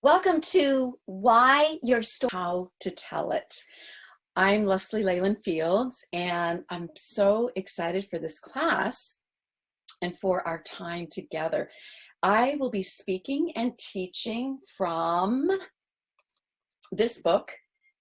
Welcome to Why Your Story, How to Tell It. I'm Leslie Leyland Fields, and I'm so excited for this class and for our time together. I will be speaking and teaching from this book,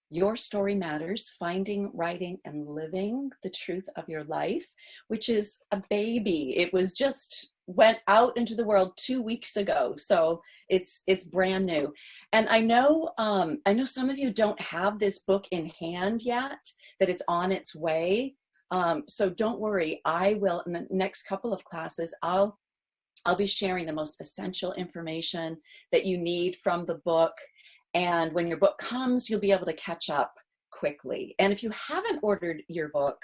Your Story Matters, Finding, Writing, and Living the Truth of Your Life, which is a baby. It was just went out into the world 2 weeks ago, so it's brand new. And I know some of you don't have this book in hand yet, that it's on its way. So don't worry, I will in the next couple of classes. I'll be sharing the most essential information that you need from the book. And when your book comes, you'll be able to catch up quickly. And if you haven't ordered your book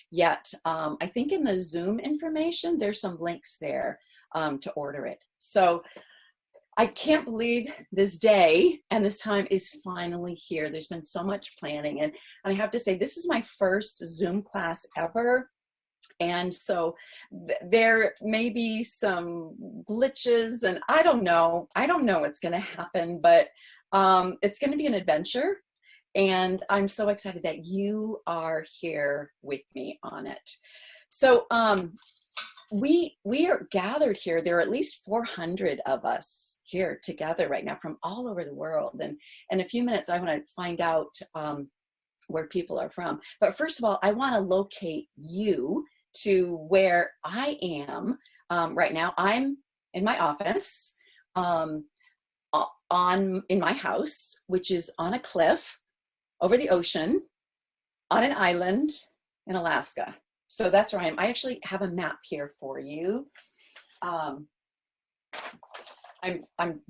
yet, I think in the Zoom information, there's some links there to order it. So I can't believe this day and this time is finally here. There's been so much planning. And I have to say, this is my first Zoom class ever. And so there may be some glitches, and I don't know what's going to happen, but it's going to be an adventure, and I'm so excited that you are here with me on it. So we are gathered here. There are at least 400 of us here together right now from all over the world. And in a few minutes, I want to find out where people are from. But first of all, I want to locate you to where I am right now. I'm in my office. In my house, which is on a cliff over the ocean on an island in Alaska. So that's where I am. I actually have a map here for you. I'm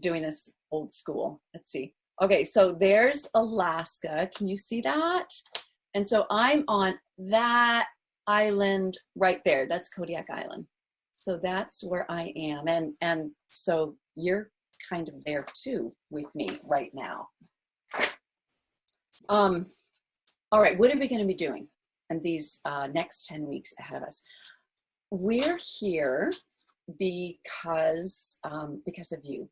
doing this old school. Let's see. Okay, so there's Alaska. Can you see that? And so I'm on that island right there. That's Kodiak Island. So that's where I am. And so you're kind of there too with me right now. All right, what are we going to be doing in these next 10 weeks ahead of us? We're here because of you,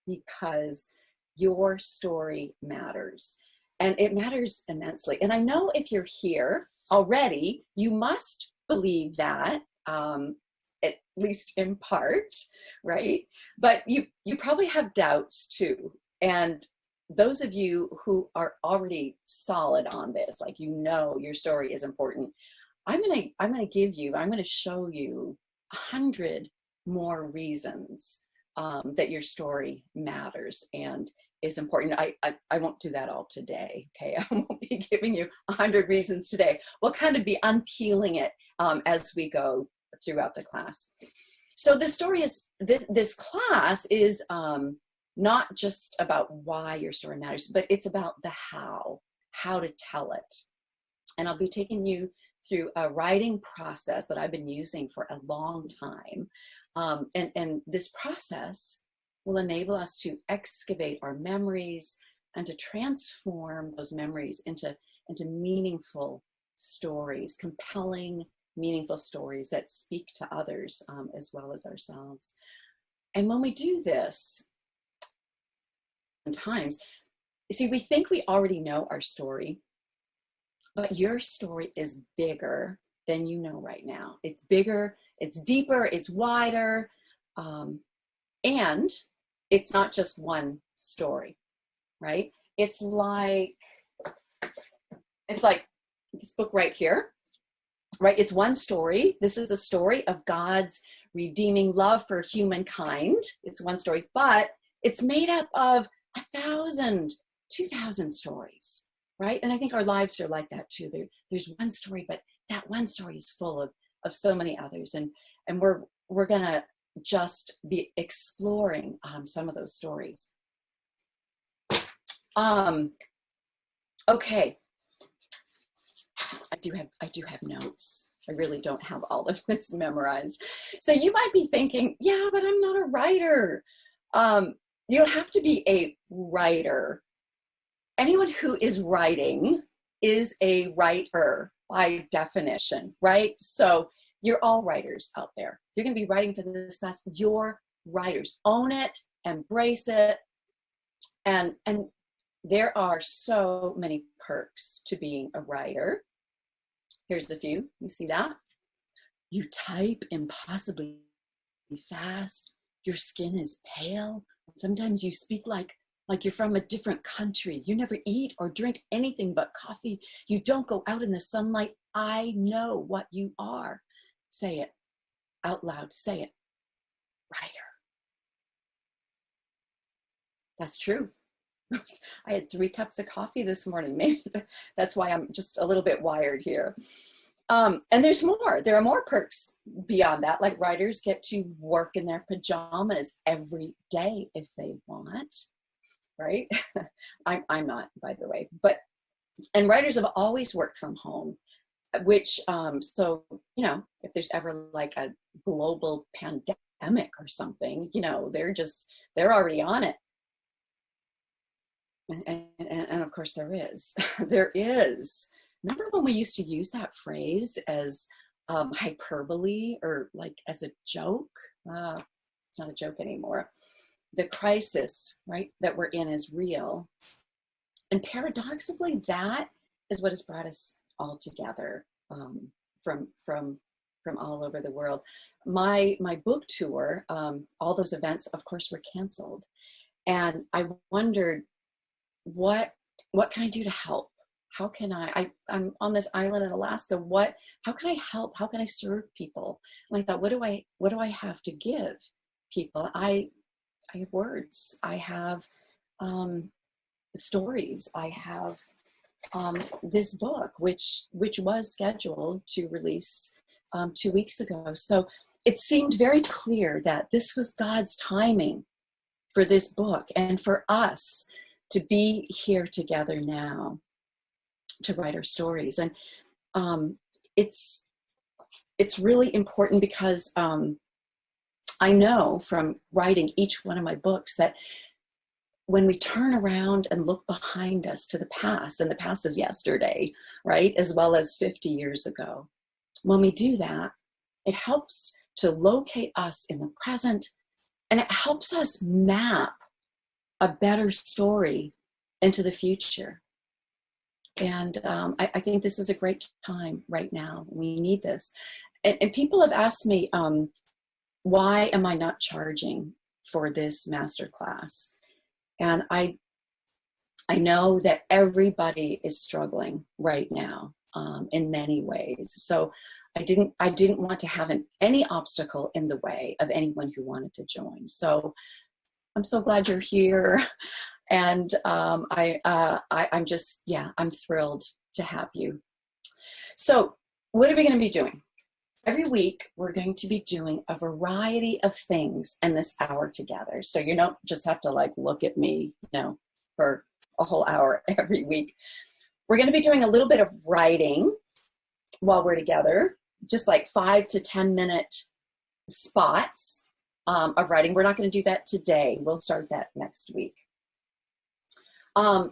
because your story matters, and it matters immensely. And I know if you're here already, you must believe that, at least in part, right? But you probably have doubts too. And those of you who are already solid on this, like your story is important, I'm gonna show you 100 more reasons that your story matters and is important. I won't do that all today, okay? I won't be giving you 100 reasons today. We'll kind of be unpeeling it as we go throughout the class. So the story is, this class is not just about why your story matters, but it's about the how to tell it. And I'll be taking you through a writing process that I've been using for a long time. And this process will enable us to excavate our memories and to transform those memories into meaningful stories, compelling, meaningful stories that speak to others as well as ourselves. And when we do this, sometimes, you see, we think we already know our story, but your story is bigger than you know right now. It's bigger, it's deeper, it's wider, and it's not just one story, right? It's like this book right here, right? It's one story. This is the story of God's redeeming love for humankind. It's one story, but it's made up of 1,000, 2,000 stories, right? And I think our lives are like that too. There's one story, but that one story is full of so many others. And we're gonna just be exploring some of those stories. Okay. I do have notes. I really don't have all of this memorized. So you might be thinking, yeah, but I'm not a writer. You don't have to be a writer. Anyone who is writing is a writer by definition, right? So you're all writers out there. You're going to be writing for this class. You're writers. Own it, embrace it, And there are so many perks to being a writer. Here's a few. You see that? You type impossibly fast. Your skin is pale. Sometimes you speak like you're from a different country. You never eat or drink anything but coffee. You don't go out in the sunlight. I know what you are. Say it out loud. Say it. Writer. That's true. I had 3 cups of coffee this morning. Maybe that's why I'm just a little bit wired here. And there's more. There are more perks beyond that. Like writers get to work in their pajamas every day if they want, right? I'm not, by the way. And writers have always worked from home, which, so, you know, if there's ever like a global pandemic or something, you know, they're already on it. And of course there is. There is. Remember when we used to use that phrase as hyperbole or like as a joke? It's not a joke anymore. The crisis, right, that we're in is real. And paradoxically, that is what has brought us all together from all over the world. My book tour, all those events, of course, were canceled. And I wondered, what can I do to help? How can I'm on this island in Alaska. How can I help? How can I serve people? And I thought, what do I have to give people? I have words. I have stories. I have this book, which was scheduled to release 2 weeks ago. So it seemed very clear that this was God's timing for this book and for us to be here together now to write our stories. And it's really important because I know from writing each one of my books that when we turn around and look behind us to the past, and the past is yesterday, right, as well as 50 years ago, when we do that, it helps to locate us in the present, and it helps us map a better story into the future. And I think this is a great time right now. We need this. And people have asked me, why am I not charging for this masterclass? And I know that everybody is struggling right now in many ways. So I didn't want to have any obstacle in the way of anyone who wanted to join. So I'm so glad you're here. And I'm just, I'm thrilled to have you. So what are we going to be doing? Every week, we're going to be doing a variety of things in this hour together. So you don't just have to like look at me, for a whole hour every week. We're going to be doing a little bit of writing while we're together, just like 5 to 10 minute spots of writing. We're not going to do that today. We'll start that next week.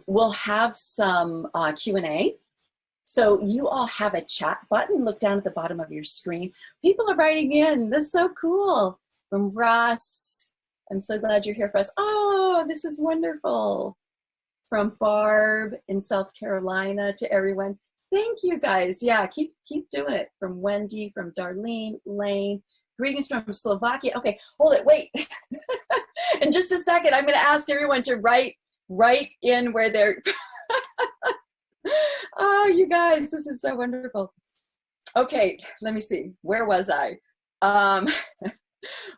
We'll have some Q&A. So you all have a chat button. Look down at the bottom of your screen. People are writing in. This is so cool. From Russ. I'm so glad you're here for us. Oh, this is wonderful. From Barb in South Carolina to everyone. Thank you guys. Yeah, keep doing it. From Wendy, from Darlene, Lane. Greetings from Slovakia. Okay, hold it. Wait. In just a second, I'm going to ask everyone to write in where they're. Oh, you guys, this is so wonderful. Okay, let me see. Where was I?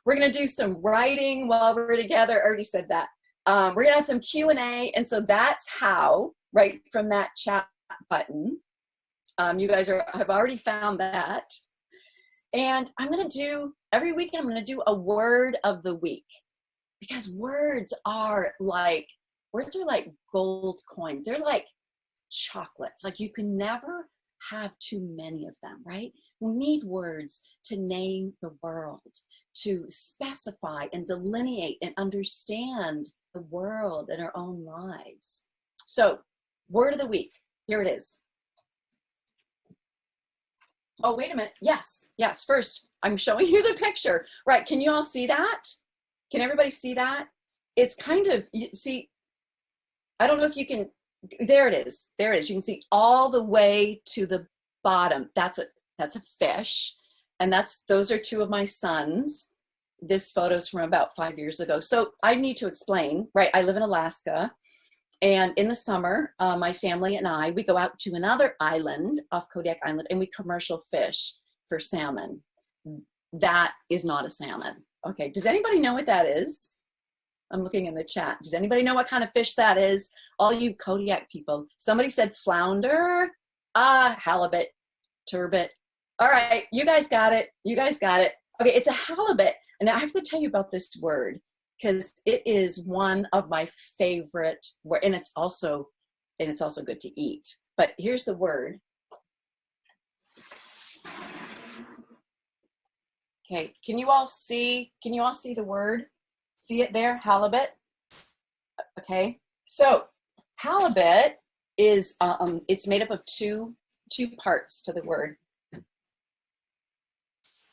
We're going to do some writing while we're together. I already said that. We're going to have some Q&A, and so that's how, right from that chat button. You guys have already found that. And I'm going to do, every week I'm going to do a word of the week. Because words are like gold coins. They're like chocolates. Like you can never have too many of them, right? We need words to name the world, to specify and delineate and understand the world and our own lives. So, word of the week. Here it is. Oh, wait a minute. Yes. First, I'm showing you the picture. Right. Can you all see that? Can everybody see that? It's kind of, see, I don't know if you can, there it is. There it is. You can see all the way to the bottom. That's a fish. And those are two of my sons. This photo's from about 5 years ago. So I need to explain, right? I live in Alaska, and in the summer, my family and I, we go out to another island off Kodiak Island, and we commercial fish for salmon. That is not a salmon. Okay, does anybody know what that is? I'm looking in the chat. Does anybody know what kind of fish that is? All you Kodiak people. Somebody said flounder, halibut, turbot. All right, you guys got it. You guys got it. Okay, it's a halibut. And I have to tell you about this word because it is one of my favorite words, and it's also good to eat. But here's the word. Okay, can you all see the word? See it there, halibut? Okay, so halibut is, it's made up of two parts to the word.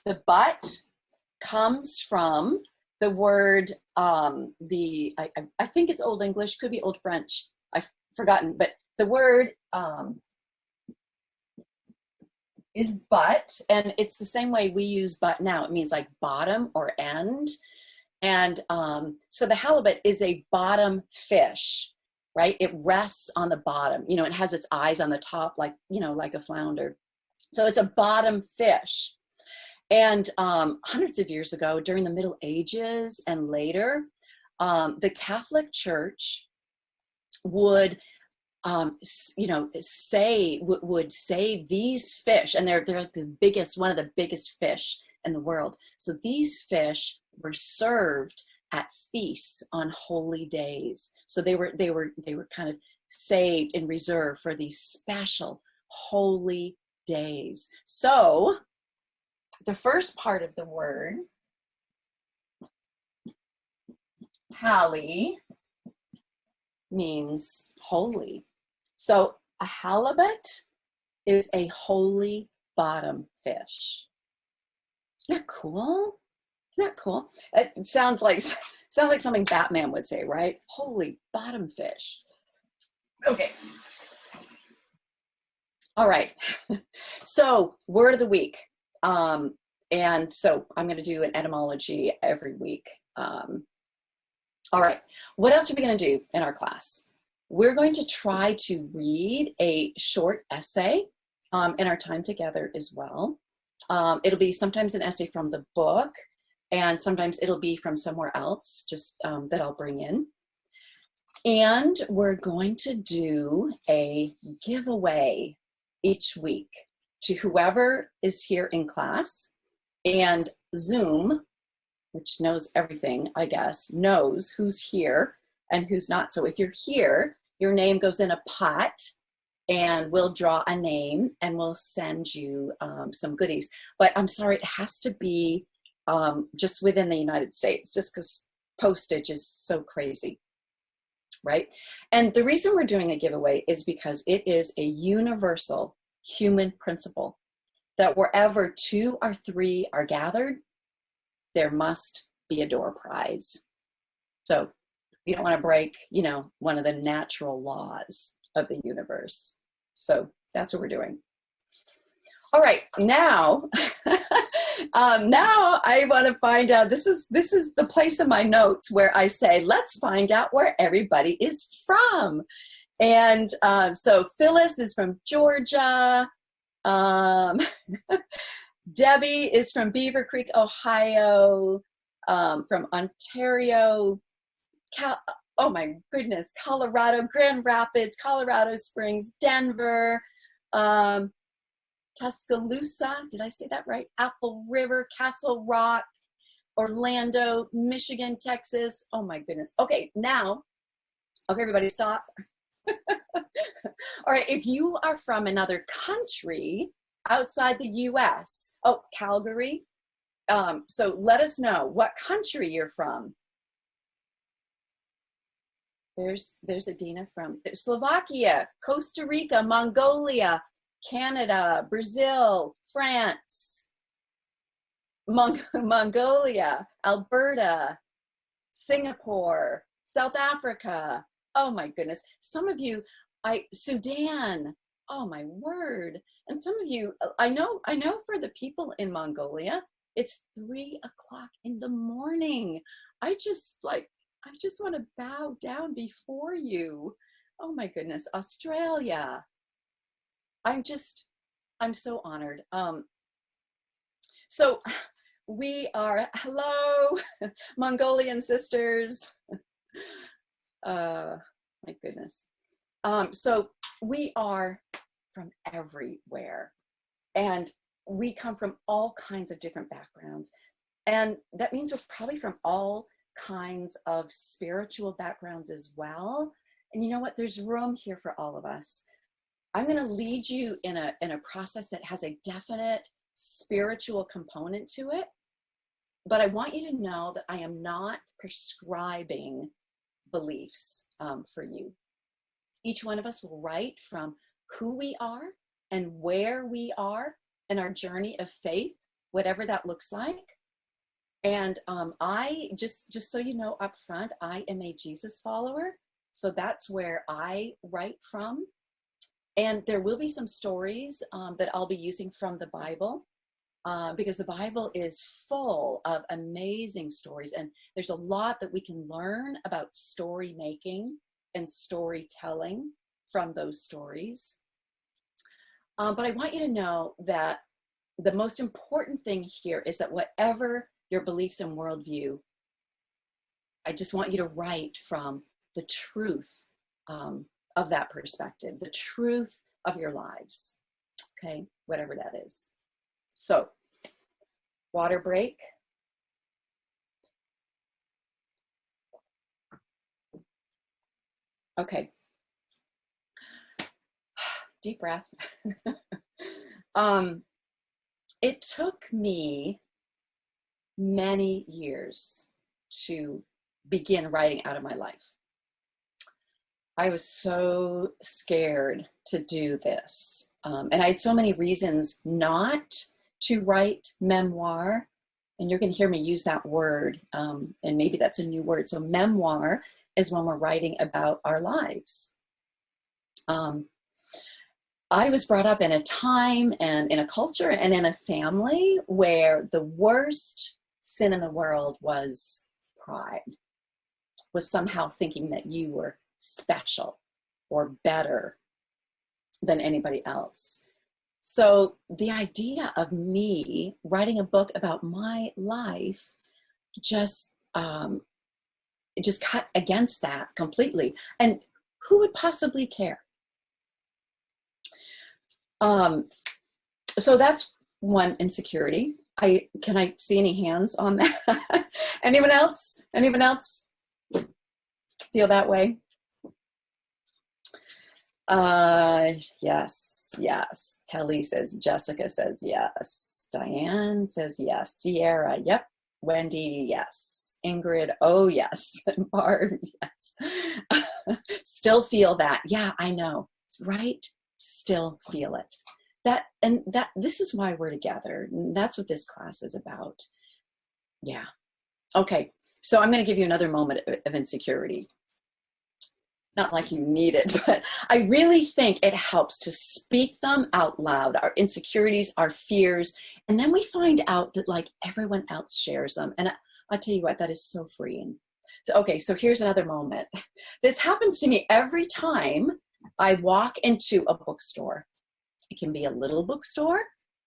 The butt comes from the word, I think it's Old English, could be Old French, I've forgotten, but the word is butt, and it's the same way we use butt now. It means like bottom or end. And so the halibut is a bottom fish, right? It rests on the bottom. You know, it has its eyes on the top, like, you know, like a flounder. So it's a bottom fish. And hundreds of years ago, during the Middle Ages and later, the Catholic Church would, would say these fish, and they're the biggest, one of the biggest fish in the world. So these fish were served at feasts on holy days. So they were kind of saved and reserved for these special holy days. So the first part of the word, hali, means holy. So a halibut is a holy bottom fish. Isn't that cool? Isn't that cool? It sounds like something Batman would say, right? Holy bottom fish. Okay. All right. So word of the week. And so I'm going to do an etymology every week. All right. What else are we going to do in our class? We're going to try to read a short essay in our time together as well. It'll be sometimes an essay from the book, and sometimes it'll be from somewhere else, just that I'll bring in. And we're going to do a giveaway each week to whoever is here in class, and Zoom, which knows everything, I guess, knows who's here and who's not. So if you're here, your name goes in a pot, and we'll draw a name and we'll send you some goodies. But I'm sorry, it has to be just within the United States, just because postage is so crazy, right? And the reason we're doing a giveaway is because it is a universal human principle that wherever 2 or 3 are gathered, there must be a door prize. So you don't want to break, you know, one of the natural laws of the universe. So that's what we're doing. All right, now, now I want to find out, this is the place in my notes where I say, let's find out where everybody is from. And so Phyllis is from Georgia. Debbie is from Beaver Creek, Ohio. From Ontario, oh my goodness, Colorado, Grand Rapids, Colorado Springs, Denver, Tuscaloosa, did I say that right? Apple River, Castle Rock, Orlando, Michigan, Texas. Oh my goodness. Okay, now, okay, everybody stop. All right, if you are from another country outside the US, oh, Calgary, so let us know what country you're from. There's Adina from Slovakia, Costa Rica, Mongolia, Canada, Brazil, France, Mongolia, Alberta, Singapore, South Africa. Oh my goodness. Some of you, Sudan, oh my word. And some of you, I know for the people in Mongolia, it's 3 o'clock in the morning. I just want to bow down before you. Oh my goodness. Australia. I'm so honored. So we are, hello, Mongolian sisters. My goodness. So we are from everywhere, and we come from all kinds of different backgrounds. And that means we're probably from all kinds of spiritual backgrounds as well. And you know what? There's room here for all of us. I'm going to lead you in a process that has a definite spiritual component to it. But I want you to know that I am not prescribing beliefs for you. Each one of us will write from who we are and where we are in our journey of faith, whatever that looks like. And I just so you know up front, I am a Jesus follower. So that's where I write from. And there will be some stories that I'll be using from the Bible, because the Bible is full of amazing stories. And there's a lot that we can learn about story making and storytelling from those stories. But I want you to know that the most important thing here is that whatever your beliefs and worldview, I just want you to write from the truth of that perspective, the truth of your lives, okay, whatever that is. So, water break. Okay. Deep breath. It took me many years to begin writing out of my life. I was so scared to do this. And I had so many reasons not to write memoir. And you're going to hear me use that word. And maybe that's a new word. So memoir is when we're writing about our lives. I was brought up in a time and in a culture and in a family where the worst sin in the world was pride, was somehow thinking that you were special or better than anybody else. So the idea of me writing a book about my life just cut against that completely. And who would possibly care? So that's one insecurity. Can I see any hands on that? Anyone else? Anyone else feel that way? Yes. Kelly says, Jessica says yes. Diane says yes. Sierra, yep. Wendy, yes. Ingrid, oh yes. Barb, yes. Still feel that. Yeah, I know. Right? Still feel it. This is why we're together. That's what this class is about. Yeah. Okay. So I'm going to give you another moment of insecurity. Not like you need it, but I really think it helps to speak them out loud, our insecurities, our fears, and then we find out that like everyone else shares them. And I'll tell you what, that is so freeing. So, okay, so here's another moment. This happens to me every time I walk into a bookstore. It can be a little bookstore,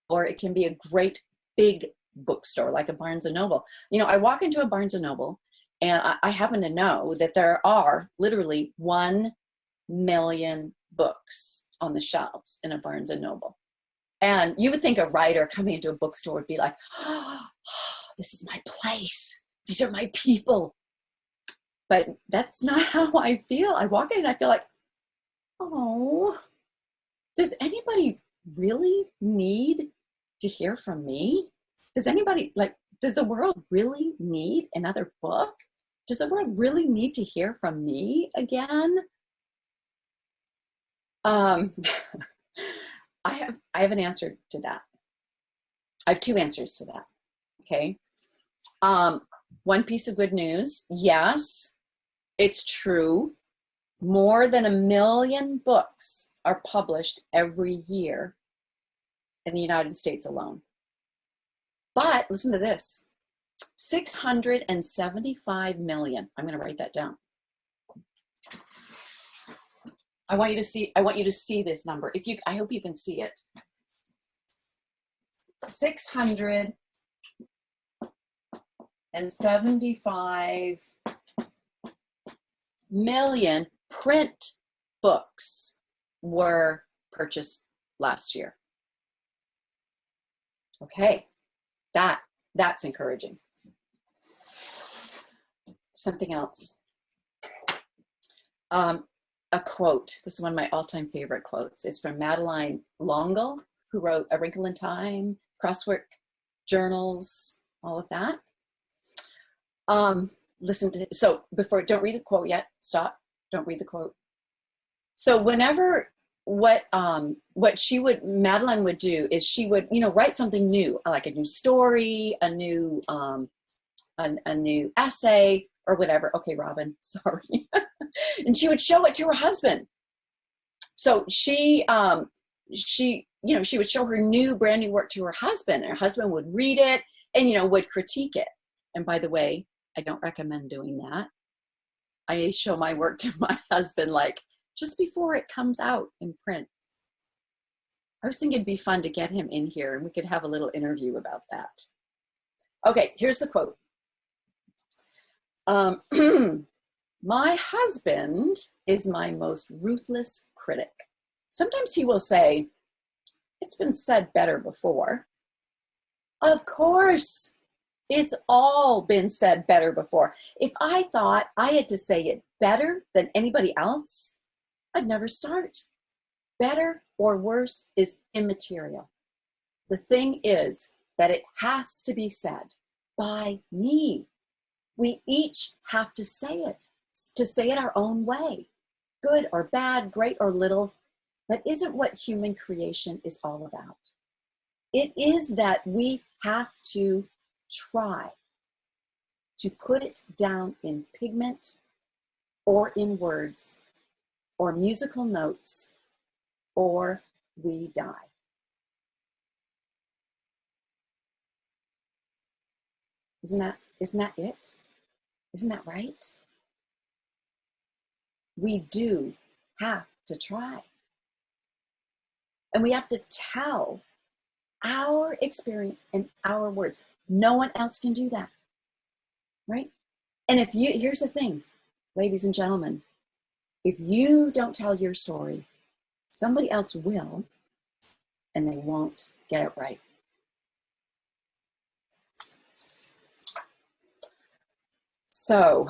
or it can be a great big bookstore like a Barnes & Noble. You know, I walk into a Barnes & Noble, and I happen to know that there are literally 1 million books on the shelves in a Barnes & Noble. And you would think a writer coming into a bookstore would be like, oh, this is my place. These are my people. But that's not how I feel. I walk in and I feel like, oh, does anybody really need to hear from me? Does the world really need another book? Does the world really need to hear from me again? I have an answer to that. I have 2 answers to that. Okay. One piece of good news. Yes, it's true More than 1 million books are published every year in the United States alone. But listen to this, 675 million. I'm going to write that down. I want you to see this number. I hope you can see it. 675 million print books were purchased last year. Okay, that's encouraging. Something else. A quote. This is one of my all-time favorite quotes. It's from Madeline L'Engle, who wrote A Wrinkle in Time, Crossword Journals, all of that. Listen to, so before, don't read the quote yet. Stop. Don't read the quote. So whenever, Madeline would do is she would, write something new, like a new story, a new essay or whatever. Okay, Robin, sorry. And she would show it to her husband. So she would show her brand new work to her husband, and her husband would read it and, would critique it. And by the way, I don't recommend doing that. I show my work to my husband like just before it comes out in print. I was thinking it'd be fun to get him in here and we could have a little interview about that. Okay, here's the quote. My husband is my most ruthless critic. Sometimes he will say, it's been said better before. Of course, it's all been said better before. If I thought I had to say it better than anybody else, I'd never start. Better or worse is immaterial. The thing is that it has to be said by me. We each have to say it our own way. Good or bad, great or little, that isn't what human creation is all about. It is that we have to try to put it down in pigment or in words or musical notes, or we die. Isn't that it? Isn't that right? We do have to try. And we have to tell our experience in our words. No one else can do that, right? And here's the thing, ladies and gentlemen, if you don't tell your story, somebody else will, and they won't get it right. So,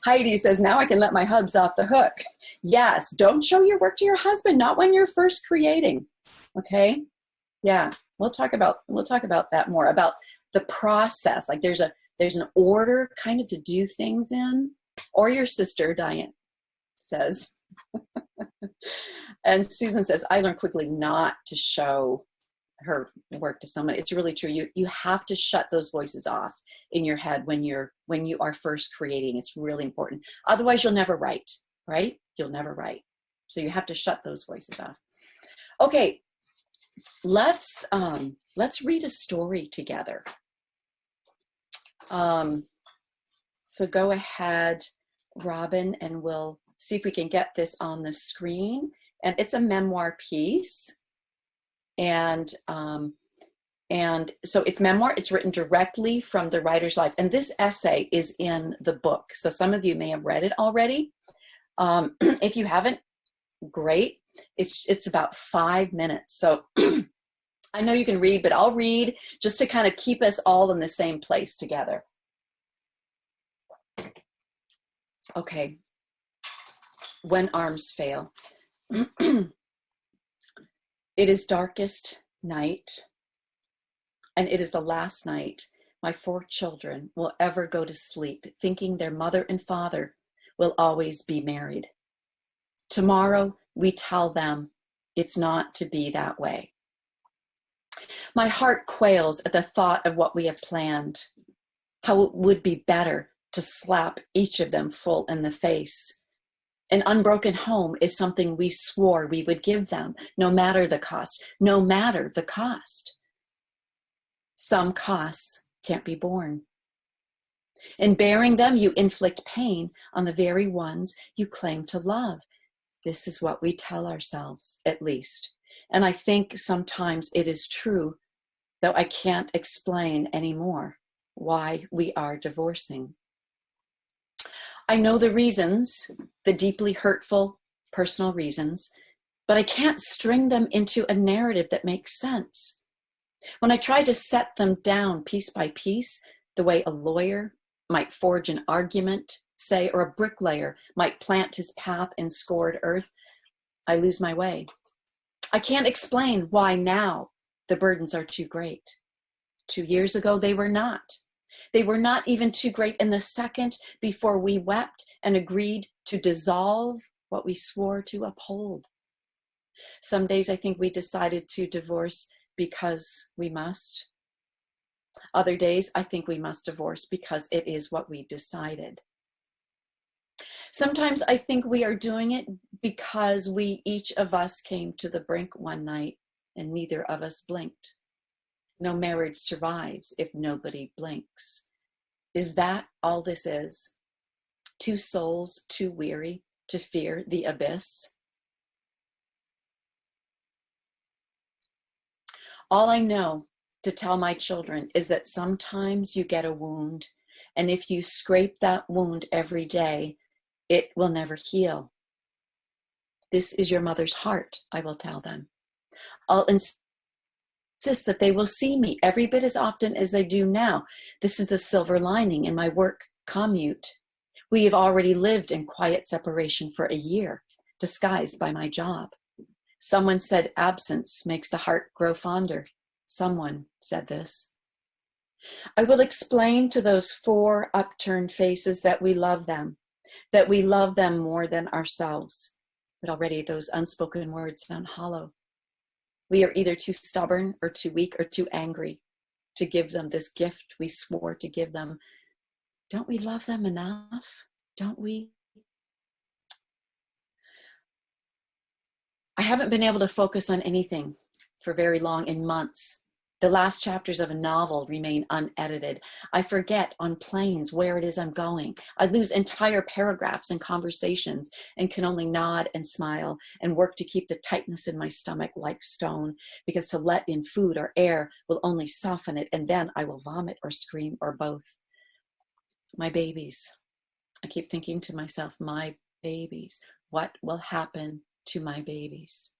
Heidi says, now I can let my hubs off the hook. Yes, don't show your work to your husband, not when you're first creating, okay? Yeah, we'll talk about that more, about the process. Like there's an order kind of to do things in, or your sister, Diane, says. And Susan says, I learned quickly not to show her work to someone. It's really true. You have to shut those voices off in your head when you are first creating. It's really important. Otherwise, you'll never write, right? You'll never write. So you have to shut those voices off. Okay, let's read a story together. So go ahead, Robin, and we'll see if we can get this on the screen. And it's a memoir piece. And so it's memoir, it's written directly from the writer's life. And this essay is in the book. So some of you may have read it already. If you haven't, great. It's about 5 minutes. So I know you can read, but I'll read just to kind of keep us all in the same place together. Okay. When arms fail. It is darkest night, and it is the last night my 4 children will ever go to sleep, thinking their mother and father will always be married. Tomorrow, we tell them it's not to be that way. My heart quails at the thought of what we have planned, how it would be better to slap each of them full in the face An unbroken home is something we swore we would give them, no matter the cost, no matter the cost. Some costs can't be borne. In bearing them, you inflict pain on the very ones you claim to love. This is what we tell ourselves, at least. And I think sometimes it is true, though I can't explain anymore why we are divorcing. I know the reasons, the deeply hurtful personal reasons, but I can't string them into a narrative that makes sense. When I try to set them down piece by piece, the way a lawyer might forge an argument, say, or a bricklayer might plant his path in scored earth, I lose my way. I can't explain why now the burdens are too great. 2 years ago, they were not. They were not even too great in the second before we wept and agreed to dissolve what we swore to uphold. Some days I think we decided to divorce because we must. Other days I think we must divorce because it is what we decided. Sometimes I think we are doing it because each of us came to the brink one night and neither of us blinked. No marriage survives if nobody blinks. Is that all this is? Two souls too weary to fear the abyss? All I know to tell my children is that sometimes you get a wound, and if you scrape that wound every day, it will never heal. This is your mother's heart, I will tell them. I'll insist that they will see me every bit as often as they do now. This is the silver lining in my work commute. We have already lived in quiet separation for a year, disguised by my job. Someone said absence makes the heart grow fonder. Someone said this. I will explain to those 4 upturned faces that we love them more than ourselves. But already those unspoken words sound hollow. We are either too stubborn or too weak or too angry to give them this gift we swore to give them. Don't we love them enough? Don't we? I haven't been able to focus on anything for very long in months. The last chapters of a novel remain unedited. I forget on planes where it is I'm going. I lose entire paragraphs and conversations and can only nod and smile and work to keep the tightness in my stomach like stone, because to let in food or air will only soften it, and then I will vomit or scream or both. My babies. I keep thinking to myself, my babies. What will happen to my babies?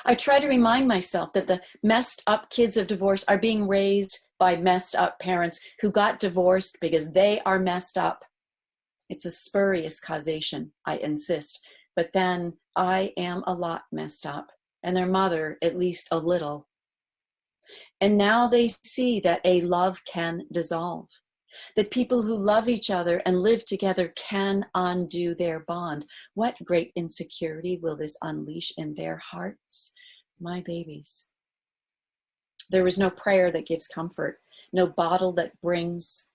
I try to remind myself that the messed up kids of divorce are being raised by messed up parents who got divorced because they are messed up. It's a spurious causation, I insist, but then I am a lot messed up, and their mother at least a little. And now they see that a love can dissolve, that people who love each other and live together can undo their bond. What great insecurity will this unleash in their hearts? My babies. There is no prayer that gives comfort, no bottle that brings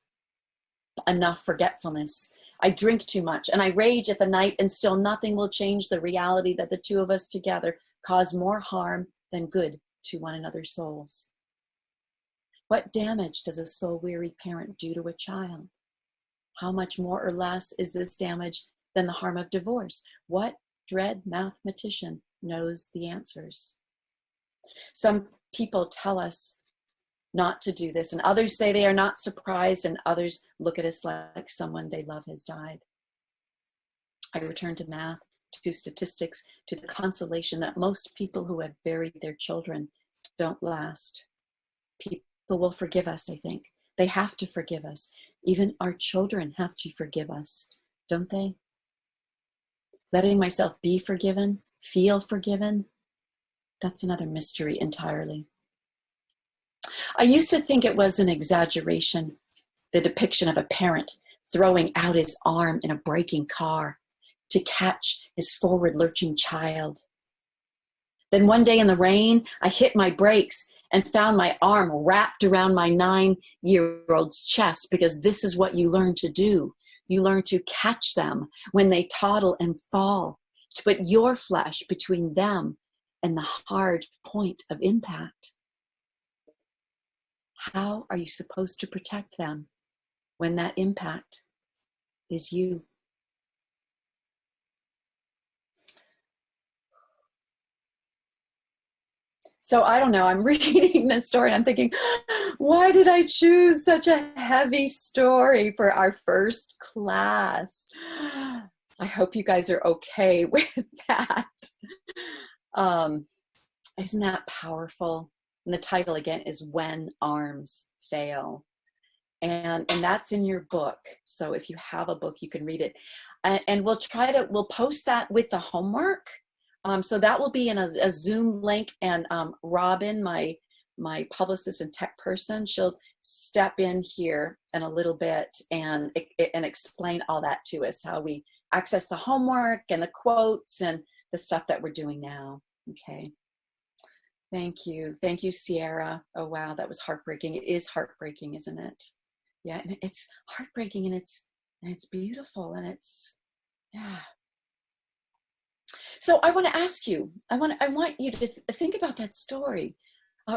enough forgetfulness. I drink too much and I rage at the night, and still nothing will change the reality that the two of us together cause more harm than good to one another's souls. What damage does a soul-weary parent do to a child? How much more or less is this damage than the harm of divorce? What dread mathematician knows the answers? Some people tell us not to do this, and others say they are not surprised, and others look at us like someone they love has died. I return to math, to statistics, to the consolation that most people who have buried their children don't last. People will forgive us, I think. They have to forgive us. Even our children have to forgive us, don't they? Letting myself be forgiven, feel forgiven, that's another mystery entirely. I used to think it was an exaggeration, the depiction of a parent throwing out his arm in a braking car to catch his forward lurching child. Then one day in the rain, I hit my brakes and found my arm wrapped around my 9-year-old's chest, because this is what you learn to do. You learn to catch them when they toddle and fall, to put your flesh between them and the hard point of impact. How are you supposed to protect them when that impact is you? So I don't know, I'm reading this story and I'm thinking, why did I choose such a heavy story for our first class? I hope you guys are okay with that. Isn't that powerful? And the title again is When Arms Fail. And that's in your book. So if you have a book, you can read it. And we'll post that with the homework. So that will be in a Zoom link, and Robin, my publicist and tech person, she'll step in here in a little bit and explain all that to us, how we access the homework and the quotes and the stuff that we're doing now. Okay. Thank you, Sierra. Oh wow, that was heartbreaking. It is heartbreaking, isn't it? Yeah, and it's heartbreaking, and it's beautiful, and it's, yeah. So I want to ask you, I want you to think about that story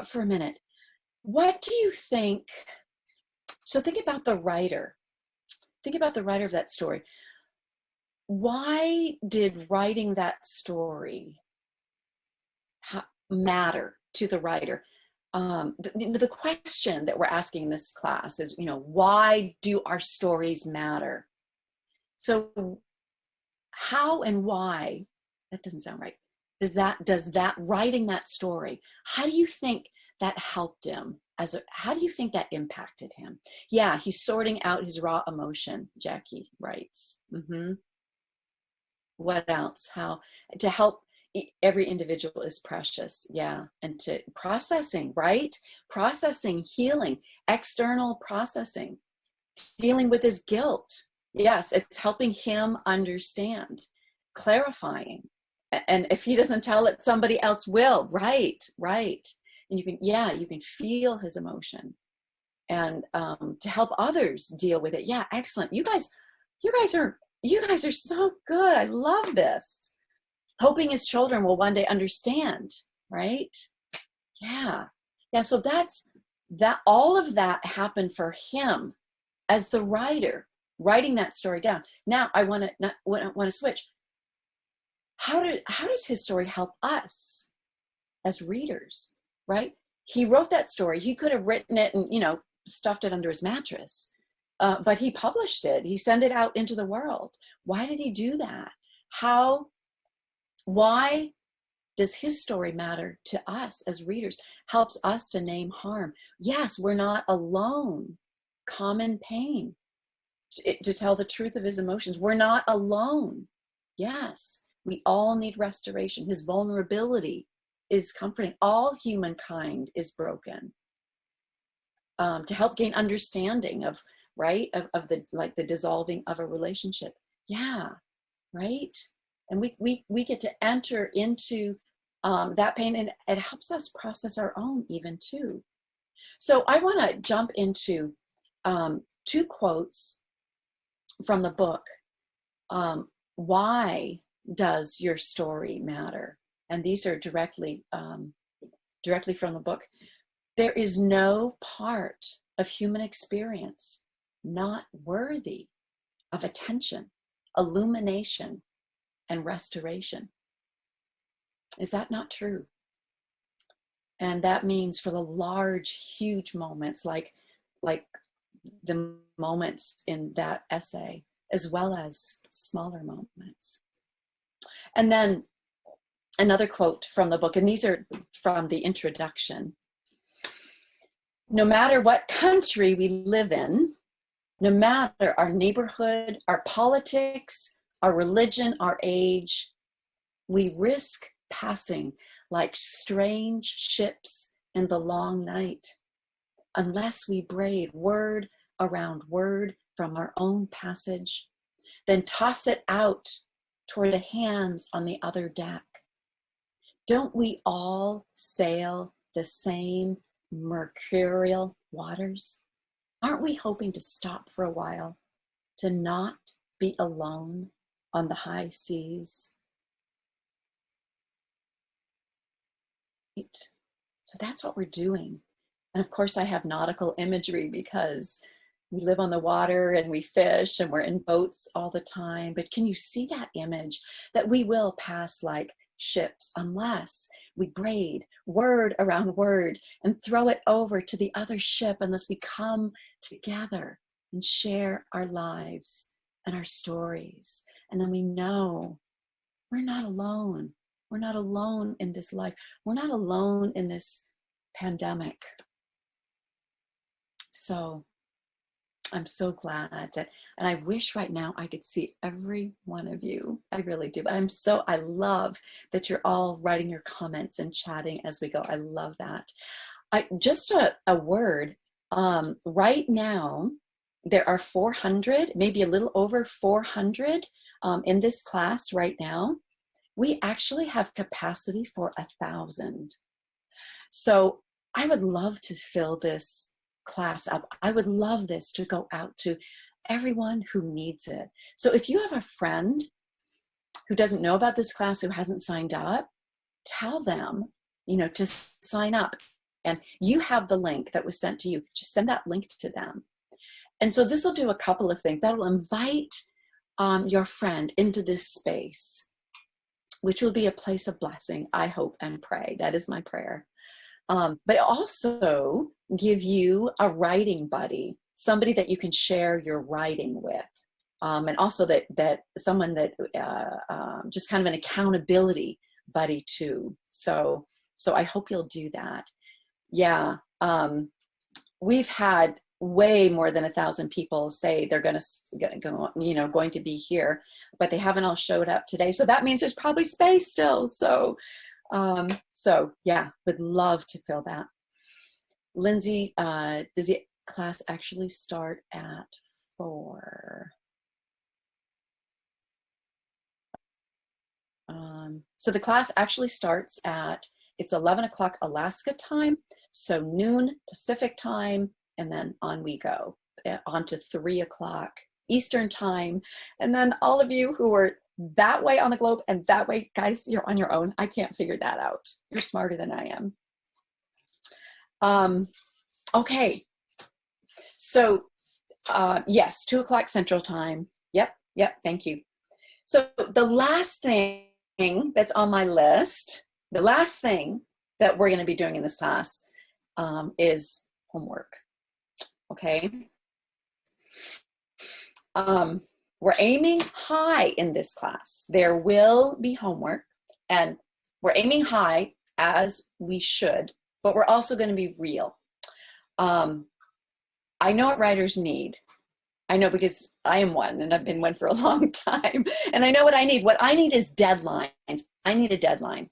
for a minute. What do you think? So think about the writer. Think about the writer of that story. Why did writing that story matter to the writer? The question that we're asking in this class is, why do our stories matter? So how and why? That doesn't sound right. Does that writing that story, how do you think that helped him? How do you think that impacted him? Yeah, he's sorting out his raw emotion, Jackie writes. What else? How to help? Every individual is precious. Yeah, and to processing, right? Processing, healing, external processing, dealing with his guilt. Yes, it's helping him understand, clarifying. And if he doesn't tell it, somebody else will. Right. And you can feel his emotion, and to help others deal with it. Yeah, excellent. You guys are so good. I love this. Hoping his children will one day understand, right? Yeah. So that all of that happened for him as the writer, writing that story down. Now I want to switch. How does his story help us as readers, right? He wrote that story. He could have written it and, stuffed it under his mattress, but he published it. He sent it out into the world. Why did he do that? Why does his story matter to us as readers? Helps us to name harm. Yes, we're not alone. Common pain. To tell the truth of his emotions. We're not alone. Yes. We all need restoration. His vulnerability is comforting. All humankind is broken. To help gain understanding of the dissolving of a relationship. Yeah, right. And we get to enter into that pain, and it helps us process our own even too. So I want to jump into two quotes from the book. Why does your story matter? And these are directly from the book. There is no part of human experience not worthy of attention, illumination, and restoration. Is that not true? And that means for the large, huge moments, like the moments in that essay, as well as smaller moments. And then another quote from the book, and these are from the introduction. No matter what country we live in, no matter our neighborhood, our politics, our religion, our age, we risk passing like strange ships in the long night, unless we braid word around word from our own passage, then toss it out toward the hands on the other deck. Don't we all sail the same mercurial waters? Aren't we hoping to stop for a while, to not be alone on the high seas. So that's what we're doing. And of course I have nautical imagery because we live on the water and we fish and we're in boats all the time. But can you see that image that we will pass like ships unless we braid word around word and throw it over to the other ship, unless we come together and share our lives and our stories. And then we know we're not alone. We're not alone in this life. We're not alone in this pandemic. So I'm so glad that, and I wish right now I could see every one of you. I really do. But I love that you're all writing your comments and chatting as we go. I love that. Just a word, right now, there are 400, maybe a little over 400 in this class right now. We actually have capacity for 1,000. So I would love to fill this class up. I would love this to go out to everyone who needs it. So if you have a friend who doesn't know about this class, who hasn't signed up, tell them, to sign up. And you have the link that was sent to you. Just send that link to them. And so this will do a couple of things. That will invite your friend into this space, which will be a place of blessing, I hope and pray. That is my prayer. But also give you a writing buddy, somebody that you can share your writing with. And also that someone that just kind of an accountability buddy too. So I hope you'll do that. Yeah, we've had way more than 1,000 people say they're going to be here, but they haven't all showed up today. So that means there's probably space still. So yeah, would love to fill that. Lindsay, does the class actually start at 4? So the class actually starts it's 11 o'clock Alaska time, so noon Pacific time, and then on we go, on to 3 o'clock Eastern time. And then all of you who are that way on the globe and that way, guys, you're on your own. I can't figure that out. You're smarter than I am. Okay. So yes, 2 o'clock Central time. Yep. Thank you. So the last thing that's on my list, the last thing that we're going to be doing in this class is homework. Okay. We're aiming high in this class. There will be homework, and we're aiming high as we should, but we're also going to be real. I know what writers need. I know because I am one, and I've been one for a long time, and I know what I need. What I need is deadlines. I need a deadline,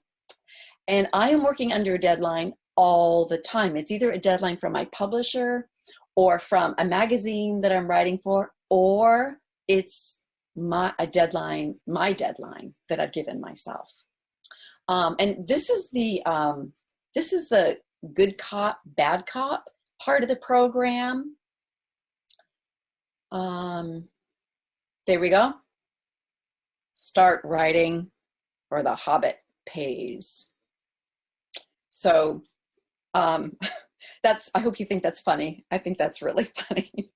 and I am working under a deadline all the time. It's either a deadline from my publisher or from a magazine that I'm writing for, or it's my deadline that I've given myself. And this is the good cop, bad cop part of the program. There we go. Start writing or the Hobbit pays. So I hope you think that's funny. I think that's really funny.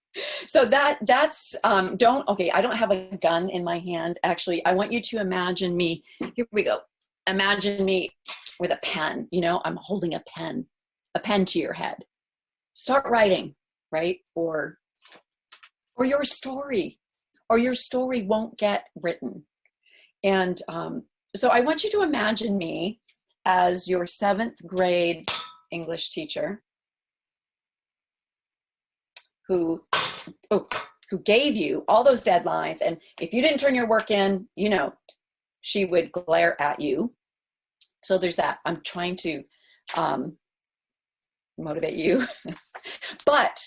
So that's, I don't have a gun in my hand. Actually, I want you to imagine me, here we go. Imagine me with a pen, I'm holding a pen to your head. Start writing, right? Or your story won't get written. And so I want you to imagine me as your 7th grade English teacher who gave you all those deadlines. And if you didn't turn your work in, she would glare at you. So there's that. I'm trying to motivate you. But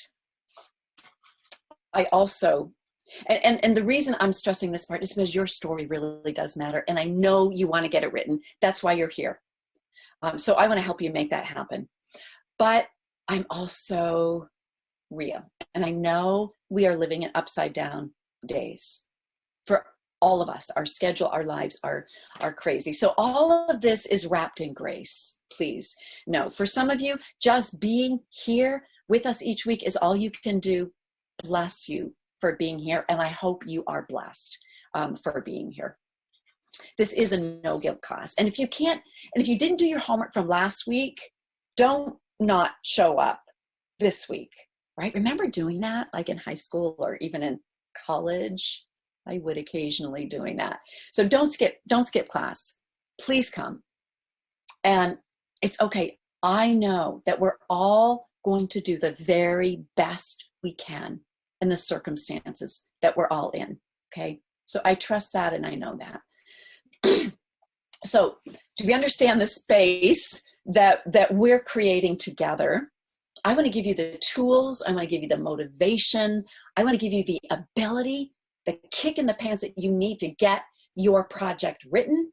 I also, and the reason I'm stressing this part is because your story really does matter. And I know you want to get it written. That's why you're here. So I want to help you make that happen. But I'm also real. And I know we are living it upside down. days for all of us. Our schedule, our lives are crazy. So all of this is wrapped in grace, please. No, for some of you, just being here with us each week is all you can do. Bless you for being here. And I hope you are blessed for being here. This is a no guilt class. And if you can't, and if you didn't do your homework from last week, don't not show up this week, right? Remember doing that like in high school or even in college? I would occasionally doing that. So don't skip class. Please come. And it's okay. I know that we're all going to do the very best we can in the circumstances that we're all in. Okay. So I trust that and I know that. So do we understand the space that we're creating together? I want to give you the tools. I want to give you the motivation. I want to give you the ability, the kick in the pants that you need to get your project written.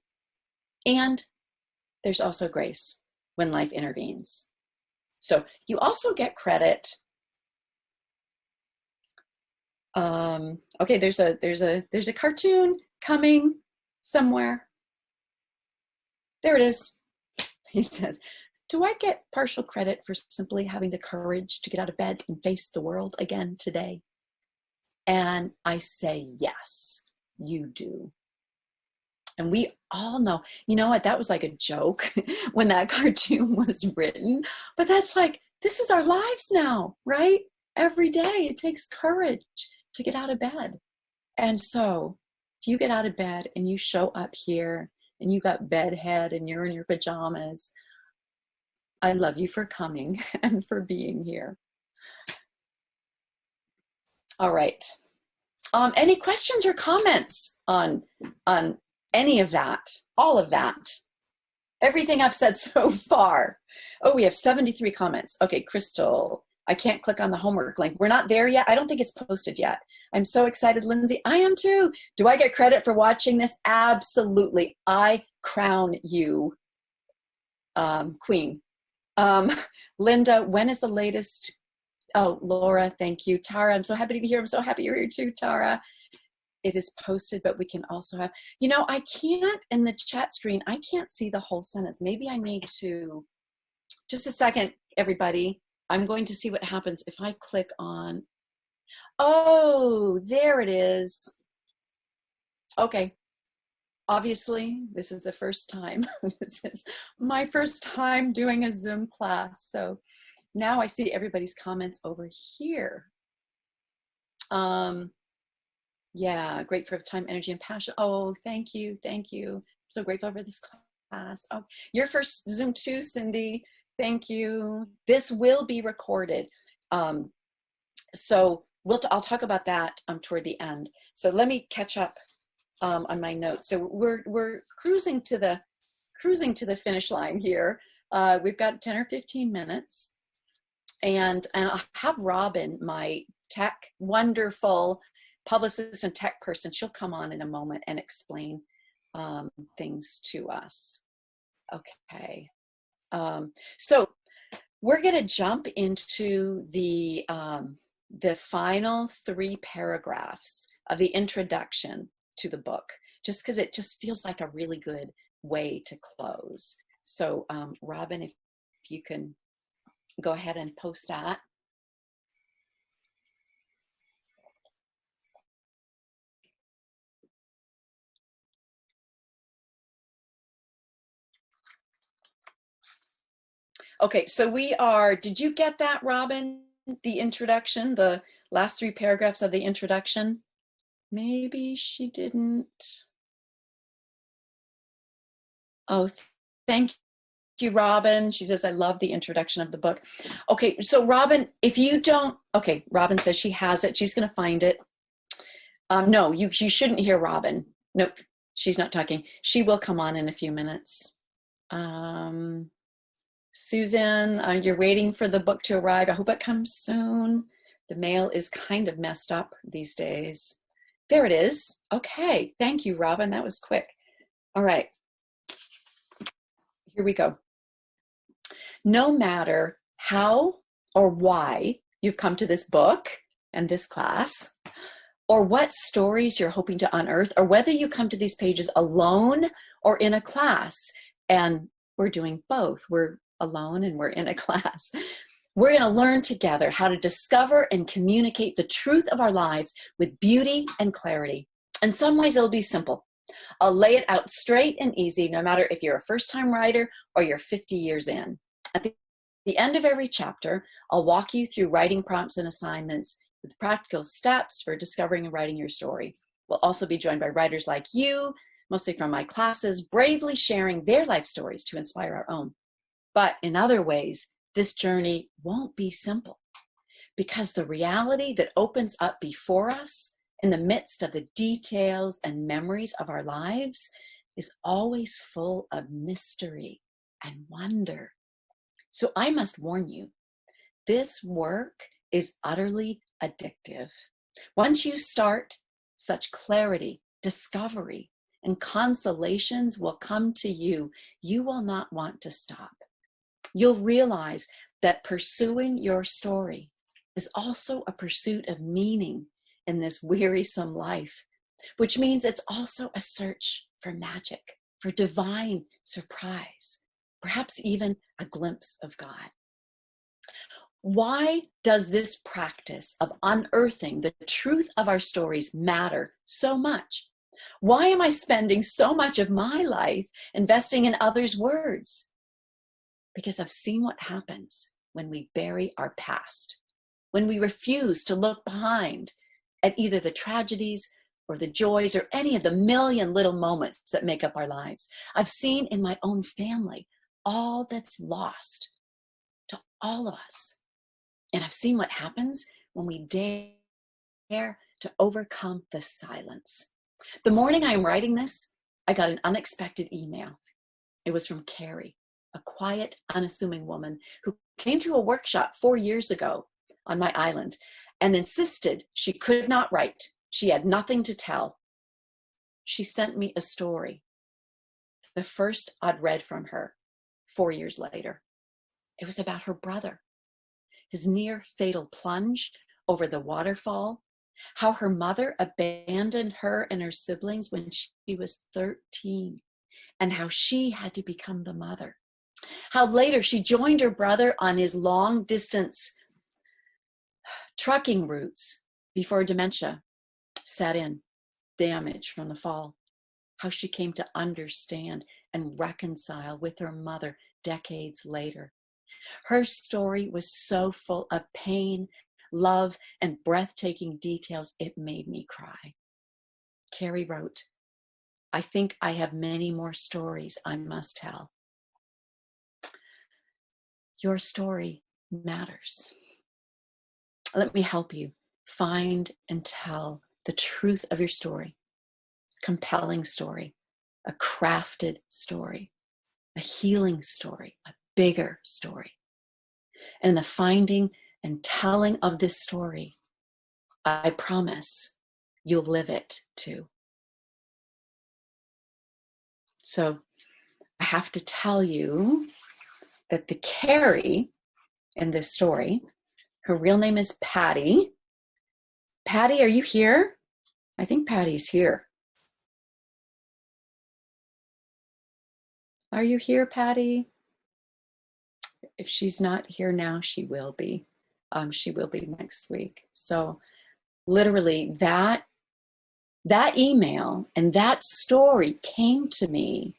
And there's also grace when life intervenes. So you also get credit. Okay, there's a cartoon coming somewhere. There it is. He says, do I get partial credit for simply having the courage to get out of bed and face the world again today? And I say, yes, you do. And we all know, you know what, that was like a joke when that cartoon was written, but that's like, this is our lives now, right? Every day it takes courage to get out of bed. And so if you get out of bed and you show up here and you got bedhead and you're in your pajamas, I love you for coming and for being here. All right. Any questions or comments on any of that, all of that, everything I've said so far? Oh, we have 73 comments. Okay, Crystal, I can't click on the homework link. We're not there yet. I don't think it's posted yet. I'm so excited, Lindsay. I am too. Do I get credit for watching this? Absolutely. I crown you queen. Linda, when is the latest? Oh, Laura, thank you. Tara, I'm so happy to be here. I'm so happy you're here too, Tara. It is posted, but we can also have, you know, I can't, in the chat screen, I can't see the whole sentence. Maybe I need to, just a second, everybody. I'm going to see what happens if I click on, oh, there it is. Okay. Obviously, this is the first time. This is my first time doing a Zoom class. So now I see everybody's comments over here. Yeah, great for time, energy, and passion. Oh, thank you. Thank you. I'm so grateful for this class. Oh, your first Zoom too, Cindy. Thank you. This will be recorded. So I'll talk about that toward the end. So let me catch up on my notes. So we're cruising to the finish line here. We've got 10 or 15 minutes, and I'll have Robin, my wonderful publicist and tech person. She'll come on in a moment and explain things to us. Okay. So we're going to jump into the final 3 paragraphs of the introduction to the book, just because it just feels like a really good way to close. So Robin, if you can go ahead and post that. Okay, so did you get that, Robin? The introduction, the last 3 paragraphs of the introduction? Maybe she didn't. Oh, thank you, Robin. She says, I love the introduction of the book. Okay, so Robin, if you don't, okay, Robin says she has it. She's going to find it. No, you shouldn't hear Robin. Nope, she's not talking. She will come on in a few minutes. Susan, you're waiting for the book to arrive. I hope it comes soon. The mail is kind of messed up these days. There it is. Okay, thank you, Robin. That was quick. All right, here we go. No matter how or why you've come to this book and this class, or what stories you're hoping to unearth, or whether you come to these pages alone or in a class. And we're doing both. We're alone and we're in a class. We're going to learn together how to discover and communicate the truth of our lives with beauty and clarity. In some ways, it'll be simple. I'll lay it out straight and easy, no matter if you're a first-time writer or you're 50 years in. At the end of every chapter, I'll walk you through writing prompts and assignments with practical steps for discovering and writing your story. We'll also be joined by writers like you, mostly from my classes, bravely sharing their life stories to inspire our own. But in other ways, this journey won't be simple, because the reality that opens up before us in the midst of the details and memories of our lives is always full of mystery and wonder. So I must warn you, this work is utterly addictive. Once you start, such clarity, discovery, and consolations will come to you. You will not want to stop. You'll realize that pursuing your story is also a pursuit of meaning in this wearisome life, which means it's also a search for magic, for divine surprise, perhaps even a glimpse of God. Why does this practice of unearthing the truth of our stories matter so much? Why am I spending so much of my life investing in others' words? Because I've seen what happens when we bury our past, when we refuse to look behind at either the tragedies or the joys or any of the million little moments that make up our lives. I've seen in my own family all that's lost to all of us. And I've seen what happens when we dare to overcome the silence. The morning I'm writing this, I got an unexpected email. It was from Carrie, a quiet, unassuming woman who came to a workshop 4 years ago on my island and insisted she could not write. She had nothing to tell. She sent me a story, the first I'd read from her 4 years later. It was about her brother, his near fatal plunge over the waterfall, how her mother abandoned her and her siblings when she was 13, and how she had to become the mother. How later she joined her brother on his long distance trucking routes before dementia set in, damage from the fall. How she came to understand and reconcile with her mother decades later. Her story was so full of pain, love, and breathtaking details, it made me cry. Carrie wrote, "I think I have many more stories I must tell." Your story matters. Let me help you find and tell the truth of your story. Compelling story, a crafted story, a healing story, a bigger story. And in the finding and telling of this story, I promise you'll live it too. So I have to tell you that the Carrie in this story, her real name is Patty. Patty, are you here? I think Patty's here. Are you here, Patty? If she's not here now, she will be. She will be next week. So literally that email and that story came to me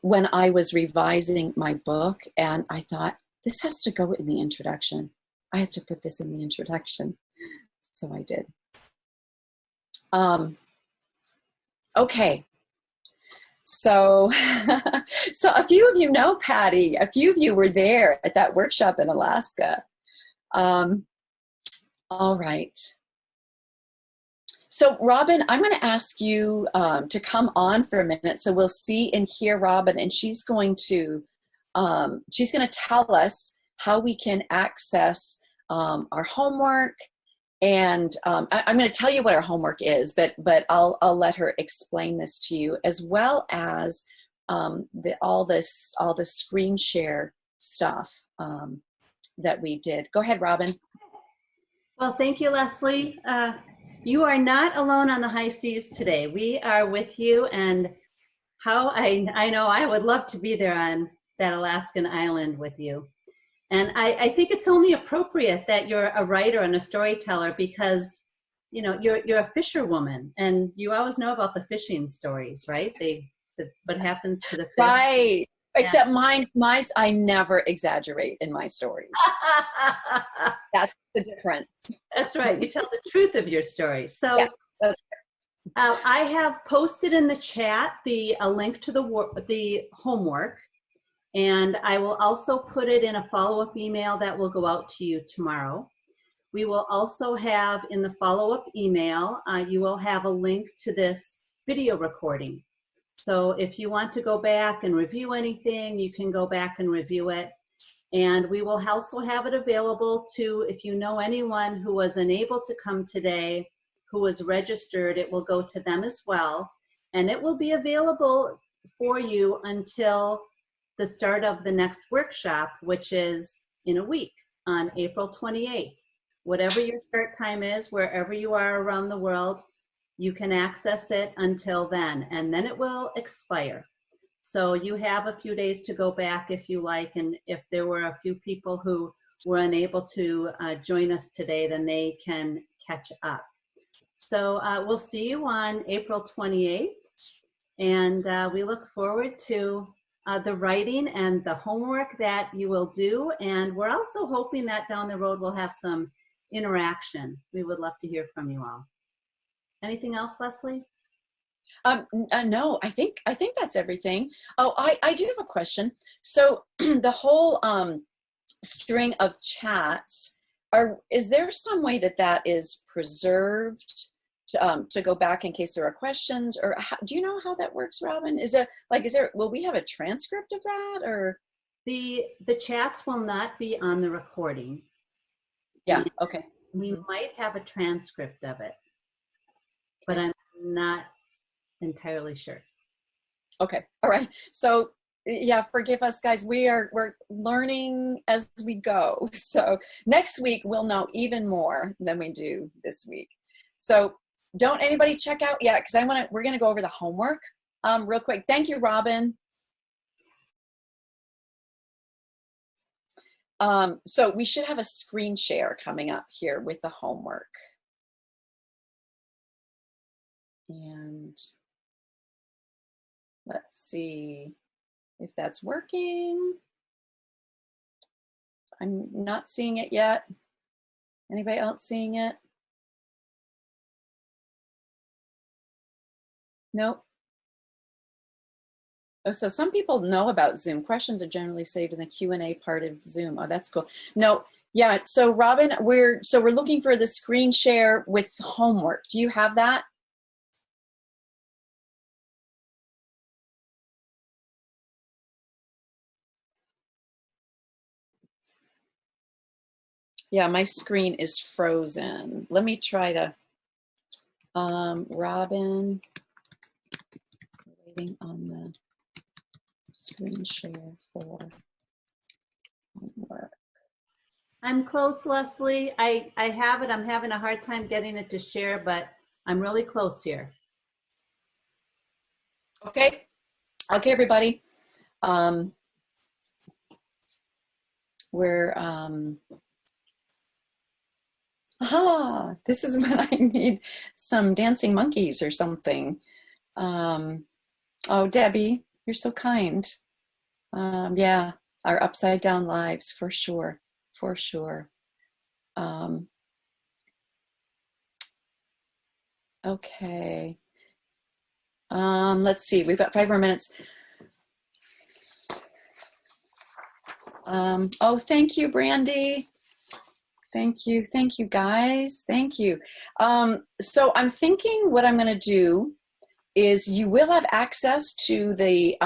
when I was revising my book, and I thought, this has to go in the introduction. I have to put this in the introduction. So I did. Okay. So a few of you know Patty. A few of you were there at that workshop in Alaska. All right. So Robin, I'm going to ask you to come on for a minute. So we'll see and hear Robin, and she's going to tell us how we can access our homework. And I'm going to tell you what our homework is, but I'll let her explain this to you, as well as all the screen share stuff that we did. Go ahead, Robin. Well, thank you, Leslie. You are not alone on the high seas today. We are with you, and I know I would love to be there on that Alaskan island with you. And I think it's only appropriate that you're a writer and a storyteller because you're a fisherwoman, and you always know about the fishing stories, right? What happens to the fish. Right. Yeah. Except I never exaggerate in my stories. That's the difference. That's right. You tell the truth of your story. So Yes. I have posted in the chat a link to the homework, and I will also put it in a follow-up email that will go out to you tomorrow. We will also have in the follow-up email, you will have a link to this video recording. So if you want to go back and review anything, you can go back and review it. And we will also have it available to, if you know anyone who was unable to come today, who was registered, it will go to them as well. And it will be available for you until the start of the next workshop, which is in a week on April 28th. Whatever your start time is, wherever you are around the world, you can access it until then, and then it will expire. So you have a few days to go back if you like, and if there were a few people who were unable to join us today, then they can catch up. So we'll see you on April 28th, and we look forward to the writing and the homework that you will do, and we're also hoping that down the road we'll have some interaction. We would love to hear from you all. Anything else, Leslie? No, I think that's everything. Oh, I do have a question. So the whole string of chats, is there some way that is preserved to go back in case there are questions, or do you know how that works, Robin? Will we have a transcript of that, or? The chats will not be on the recording. Yeah, okay. We might have a transcript of it, but I'm not entirely sure. Okay, all right. So yeah, forgive us, guys. We're learning as we go. So next week we'll know even more than we do this week. So don't anybody check out yet, because we're gonna go over the homework real quick. Thank you, Robin. So we should have a screen share coming up here with the homework. And let's see if that's working. I'm not seeing it yet. Anybody else seeing it? Nope. Oh, so some people know about Zoom. Questions are generally saved in the Q&A part of Zoom. Oh, that's cool. No, yeah. So Robin, we're looking for the screen share with homework. Do you have that? Yeah, my screen is frozen. Let me try to, Robin, waiting on the screen share for homework. I'm close, Leslie. I have it. I'm having a hard time getting it to share, but I'm really close here. Okay. Okay, everybody. This is when I need some dancing monkeys or something. Oh, Debbie, you're so kind. Yeah, our upside down lives, for sure, for sure. Okay. Let's see, we've got 5 more minutes. Oh, thank you, Brandy. Thank you guys, thank you. So I'm thinking what I'm gonna do is you will have access to the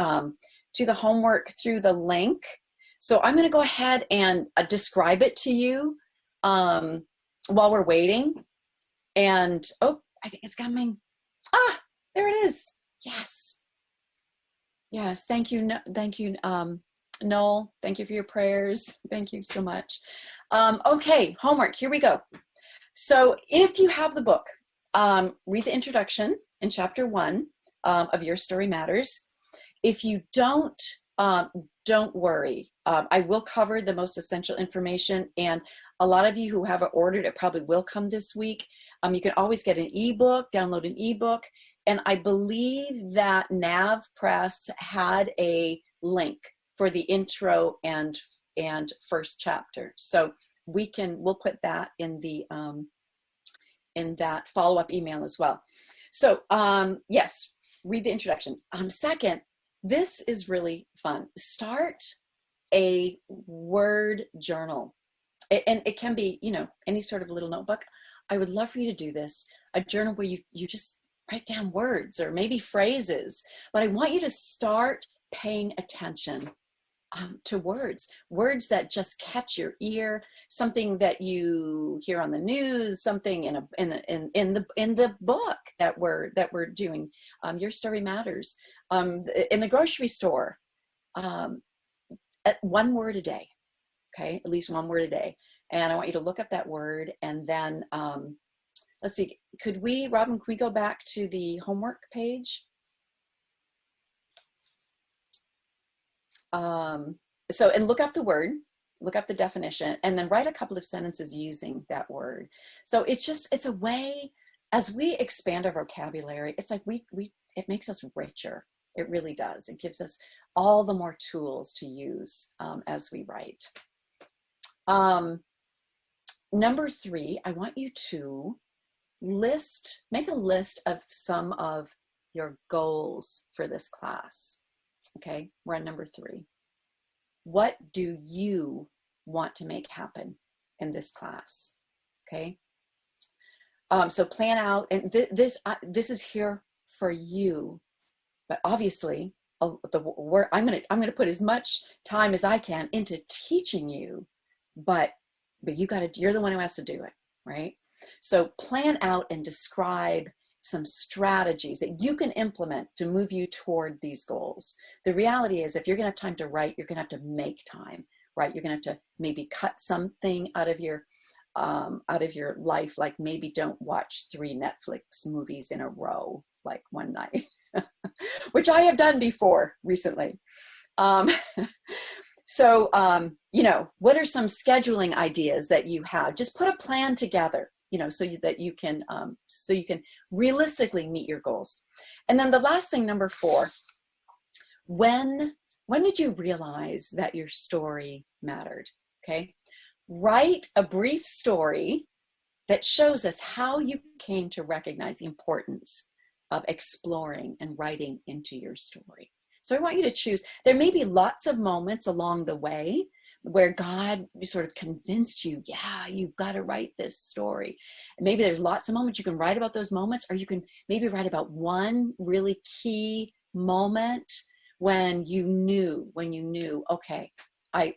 homework through the link. So I'm gonna go ahead and describe it to you while we're waiting. And, oh, I think it's coming. Ah, there it is, yes. Yes, thank you, Noel, thank you for your prayers. Thank you so much. Okay, homework, here we go. So if you have the book, read the introduction in chapter 1 of Your Story Matters. If you don't worry. I will cover the most essential information, and a lot of you who have it ordered, it probably will come this week. You can always get an ebook, download an ebook, and I believe that Nav Press had a link for the intro and first chapter. So we'll put that in the in that follow-up email as well. So yes, read the introduction. Second, this is really fun. Start a word journal. And it can be, you know, any sort of little notebook. I would love for you to do this, a journal where you just write down words or maybe phrases, but I want you to start paying attention to words that just catch your ear, something that you hear on the news, something in the book that we're doing. Your Story Matters. In the grocery store, one word a day, okay? At least one word a day. And I want you to look up that word, and then, let's see, Robin, can we go back to the homework page? And look up the word, look up the definition, and then write a couple of sentences using that word. So it's a way, as we expand our vocabulary, it's like it makes us richer. It really does. It gives us all the more tools to use as we write. Number 3, I want you to make a list of some of your goals for this class. Okay, we're on number 3. What do you want to make happen in this class? Okay, so plan out, and this is here for you. But obviously, I'm going to put as much time as I can into teaching you, but you're the one who has to do it, right? So plan out and describe some strategies that you can implement to move you toward these goals. The reality is, if you're going to have time to write, you're going to have to make time, right? You're going to have to maybe cut something out of your life, like maybe don't watch 3 Netflix movies in a row, like one night, which I have done before recently. You know, what are some scheduling ideas that you have? Just put a plan together, you know, so that you can realistically meet your goals. And then the last thing, number 4, when did you realize that your story mattered? Okay, write a brief story that shows us how you came to recognize the importance of exploring and writing into your story. So I want you to choose. There may be lots of moments along the way where God sort of convinced you, yeah, you've got to write this story. And maybe there's lots of moments you can write about those moments, or you can maybe write about one really key moment when you knew, okay, I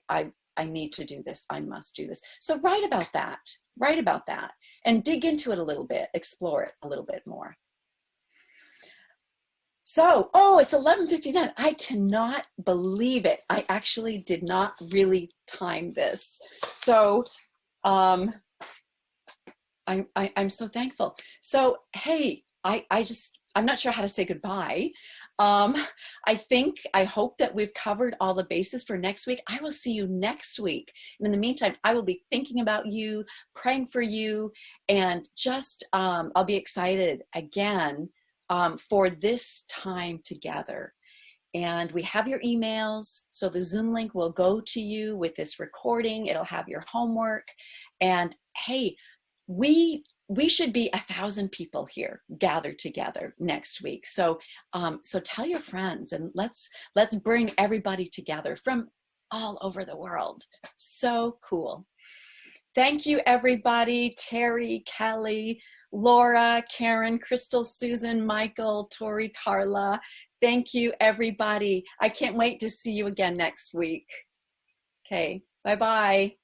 need to do this. I must do this. So write about that and dig into it a little bit, explore it a little bit more. So, it's 11:59. I cannot believe it. I actually did not really time this. So, I'm so thankful. So, hey, I'm not sure how to say goodbye. I hope that we've covered all the bases for next week. I will see you next week. And in the meantime, I will be thinking about you, praying for you, and just, I'll be excited again for this time together. And we have your emails, so the Zoom link will go to you with this recording. It'll have your homework. And hey, we should be 1,000 people here gathered together next week. So so tell your friends, and let's bring everybody together from all over the world. So cool. Thank you, everybody. Terry, Kelly, Laura, Karen, Crystal, Susan, Michael, Tori, Carla. Thank you, everybody. I can't wait to see you again next week. Okay, bye-bye.